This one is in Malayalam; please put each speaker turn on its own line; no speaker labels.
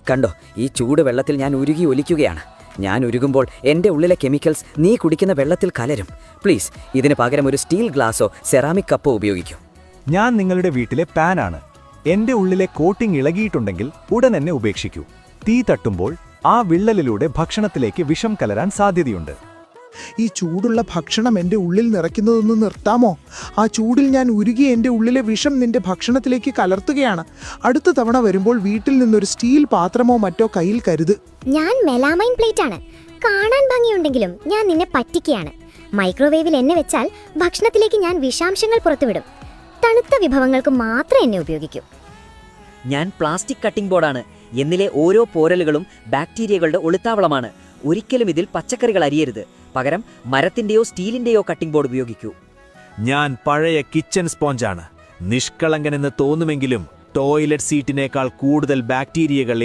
കണ്ടോ, ഈ ചൂട് വെള്ളത്തിൽ ഞാൻ ഉരുകി ഒലിക്കുകയാണ്. ഞാൻ ഉരുകുമ്പോൾ എൻ്റെ ഉള്ളിലെ കെമിക്കൽസ് നീ കുടിക്കുന്ന വെള്ളത്തിൽ കലരും. പ്ലീസ്, ഇതിന് പകരം ഒരു സ്റ്റീൽ ഗ്ലാസോ സെറാമിക് കപ്പോ ഉപയോഗിക്കൂ.
ഞാൻ നിങ്ങളുടെ വീട്ടിലെ പാനാണ്. എന്റെ ഉള്ളിലെ കോട്ടിംഗ് ഇളകിയിട്ടുണ്ടെങ്കിൽ ഉടൻ എന്നെ ഉപേക്ഷിക്കൂ. തീ തട്ടുമ്പോൾ ആ വിള്ളലിലൂടെ ഭക്ഷണത്തിലേക്ക് വിഷം കലരാൻ സാധ്യതയുണ്ട്.
ഈ ചൂടുള്ള ഭക്ഷണം എൻ്റെ ഉള്ളിൽ നിറയ്ക്കുന്നതൊന്ന് നിർത്താമോ? ആ ചൂടിൽ ഞാൻ ഉരുകി എൻ്റെ ഉള്ളിലെ വിഷം നിന്റെ ഭക്ഷണത്തിലേക്ക് കലർത്തുകയാണ്. അടുത്ത തവണ വരുമ്പോൾ വീട്ടിൽ നിന്നൊരു സ്റ്റീൽ പാത്രമോ മറ്റോ കയ്യിൽ കരുത്.
ഞാൻ മെലാമൈൻ പ്ലേറ്റ് ആണ്. കാണാൻ ഭംഗിയുണ്ടെങ്കിലും ഞാൻ നിന്നെ പറ്റിക്കുകയാണ്. മൈക്രോവേവിൽ എന്നെ വെച്ചാൽ ഭക്ഷണത്തിലേക്ക് ഞാൻ വിഷാംശങ്ങൾ പുറത്തുവിടും. തണുത്ത വിഭവങ്ങൾക്ക് മാത്രം എന്നെ ഉപയോഗിക്കൂ.
ഞാൻ പ്ലാസ്റ്റിക് കട്ടിംഗ് ബോർഡാണ്. എന്നിലെ ഓരോ പോരലുകളും ബാക്ടീരിയകളുടെ ഒളിത്താവളമാണ്. ഒരിക്കലും ഇതിൽ പച്ചക്കറികൾ അരിയരുത്. പകരം മരത്തിന്റെയോ സ്റ്റീലിന്റെയോ കട്ടിംഗ് ബോർഡ് ഉപയോഗിക്കൂ.
ഞാൻ പഴയ കിച്ചൺ സ്പോഞ്ചാണ്. നിഷ്കളങ്കനെന്ന് തോന്നുമെങ്കിലും ടോയ്ലറ്റ് സീറ്റിനേക്കാൾ കൂടുതൽ ബാക്ടീരിയകൾ